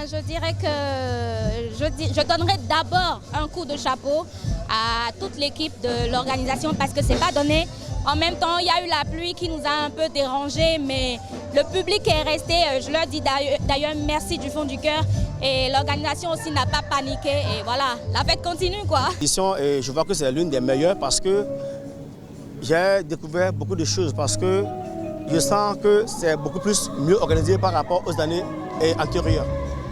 Je dirais que je donnerais d'abord un coup de chapeau à toute l'équipe de l'organisation parce que c'est pas donné. En même temps, il y a eu la pluie qui nous a un peu dérangés, mais le public est resté. Je leur dis d'ailleurs merci du fond du cœur. Et l'organisation aussi n'a pas paniqué. Et voilà, la fête continue quoi. Je vois que c'est l'une des meilleures parce que j'ai découvert beaucoup de choses. Parce que je sens que c'est beaucoup plus mieux organisé par rapport aux années antérieures.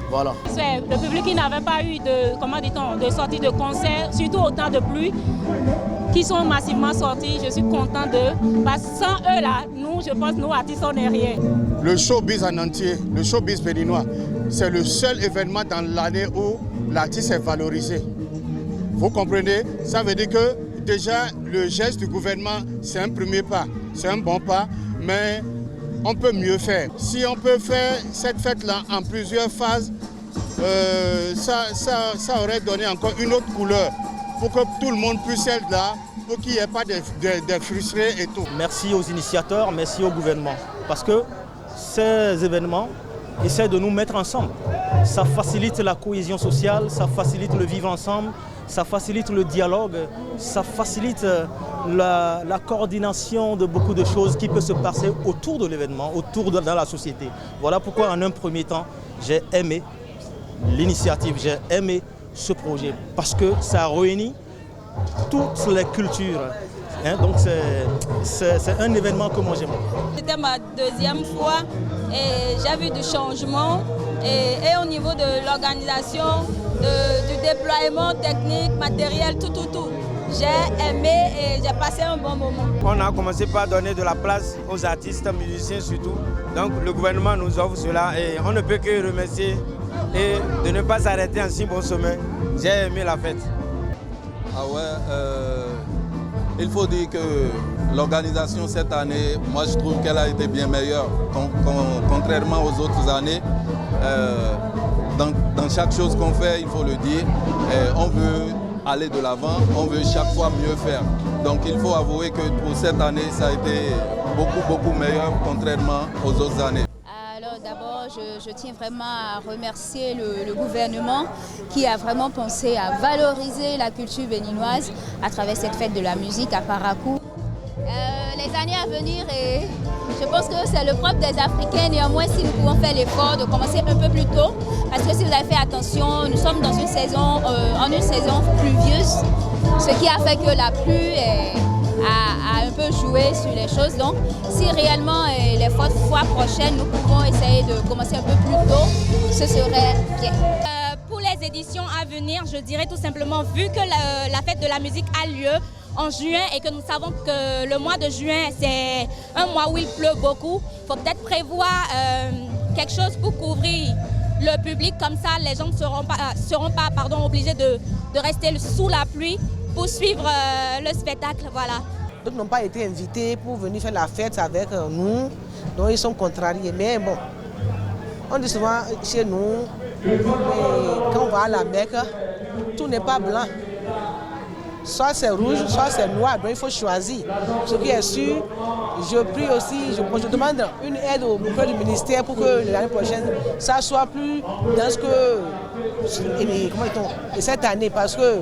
Voilà. Le public qui n'avait pas eu de sortie de concert, surtout au temps de pluie, qui sont massivement sortis, je suis content d'eux. Parce que sans eux là, je pense nous artistes, on n'est rien. Le showbiz en entier, le showbiz béninois, c'est le seul événement dans l'année où l'artiste est valorisé. Vous comprenez? Ça veut dire que déjà le geste du gouvernement, c'est un premier pas, c'est un bon pas, mais on peut mieux faire. Si on peut faire cette fête-là en plusieurs phases, ça aurait donné encore une autre couleur pour que tout le monde puisse être là, pour qu'il n'y ait pas de frustrés et tout. Merci aux initiateurs, merci au gouvernement. Parce que ces événements essaient de nous mettre ensemble. Ça facilite la cohésion sociale, ça facilite le vivre ensemble, ça facilite le dialogue, ça facilite la coordination de beaucoup de choses qui peuvent se passer autour de l'événement, dans la société. Voilà pourquoi en un premier temps, j'ai aimé l'initiative, j'ai aimé ce projet parce que ça réunit toutes les cultures. Donc c'est un événement que moi j'aime. C'était ma deuxième fois et j'ai vu du changement et au niveau de l'organisation, du déploiement technique, matériel, tout. J'ai aimé et j'ai passé un bon moment. On a commencé par donner de la place aux artistes, musiciens surtout. Donc le gouvernement nous offre cela et on ne peut que remercier et de ne pas s'arrêter en si bon sommet. J'ai aimé la fête. Ah ouais, il faut dire que l'organisation cette année, moi je trouve qu'elle a été bien meilleure. Contrairement aux autres années, dans chaque chose qu'on fait, il faut le dire, on veut aller de l'avant, on veut chaque fois mieux faire. Donc il faut avouer que pour cette année, ça a été beaucoup meilleur contrairement aux autres années. Alors d'abord, je tiens vraiment à remercier le gouvernement qui a vraiment pensé à valoriser la culture béninoise à travers cette fête de la musique à Parakou. Les années à venir, et je pense que c'est le propre des Africains, néanmoins si nous pouvons faire l'effort de commencer un peu plus tôt, parce que si vous avez fait attention, nous sommes dans une saison, pluvieuse, ce qui a fait que la pluie a un peu joué sur les choses. Donc si réellement les fois prochaines, nous pouvons essayer de commencer un peu plus tôt, ce serait bien. Pour les éditions à venir, je dirais tout simplement, vu que la fête de la musique a lieu en juin et que nous savons que le mois de juin, c'est un mois où il pleut beaucoup, il faut peut-être prévoir quelque chose pour couvrir le public. Comme ça, les gens ne seront pas obligés de rester sous la pluie pour suivre le spectacle. Voilà. D'autres n'ont pas été invités pour venir faire la fête avec nous, donc ils sont contrariés. Mais bon, on dit souvent chez nous, quand on va à la Mecque, tout n'est pas blanc. Soit c'est rouge, soit c'est noir, donc il faut choisir. Ce qui est sûr, je prie aussi, je demande une aide auprès du ministère pour que l'année prochaine, ça soit plus dense que cette année, parce que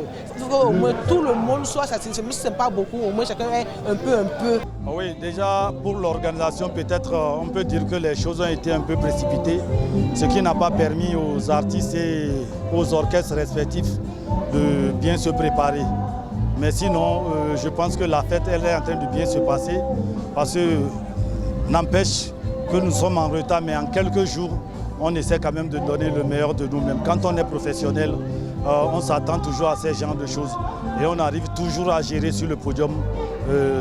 au moins tout le monde soit satisfait, même si ce n'est pas beaucoup, au moins chacun est un peu. Oui, déjà pour l'organisation, peut-être on peut dire que les choses ont été un peu précipitées, ce qui n'a pas permis aux artistes et aux orchestres respectifs de bien se préparer. Mais sinon, je pense que la fête, elle est en train de bien se passer parce que n'empêche que nous sommes en retard, mais en quelques jours, on essaie quand même de donner le meilleur de nous-mêmes. Quand on est professionnel, on s'attend toujours à ces genres de choses et on arrive toujours à gérer sur le podium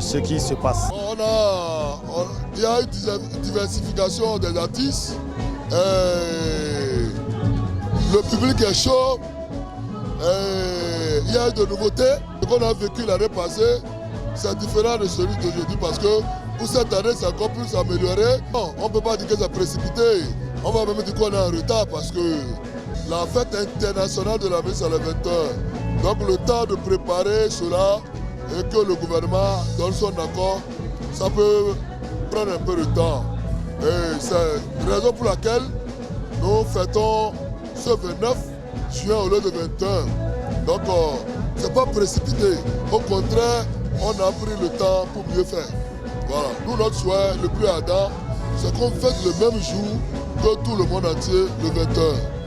ce qui se passe. Il y a une diversification des artistes, le public est chaud, il y a eu de nouveautés. Ce qu'on a vécu l'année passée, c'est différent de celui d'aujourd'hui parce que pour cette année, c'est encore plus amélioré. Non, on ne peut pas dire que c'est précipité. On va même dire qu'on est en retard parce que la fête internationale de la musique, c'est le 20h. Donc le temps de préparer cela et que le gouvernement donne son accord, ça peut prendre un peu de temps. Et c'est la raison pour laquelle nous fêtons ce 29 juin au lieu de 21. Donc, c'est pas précipité. Au contraire, on a pris le temps pour mieux faire. Voilà. Nous, notre souhait le plus ardent, c'est qu'on fête le même jour que tout le monde entier, le 21.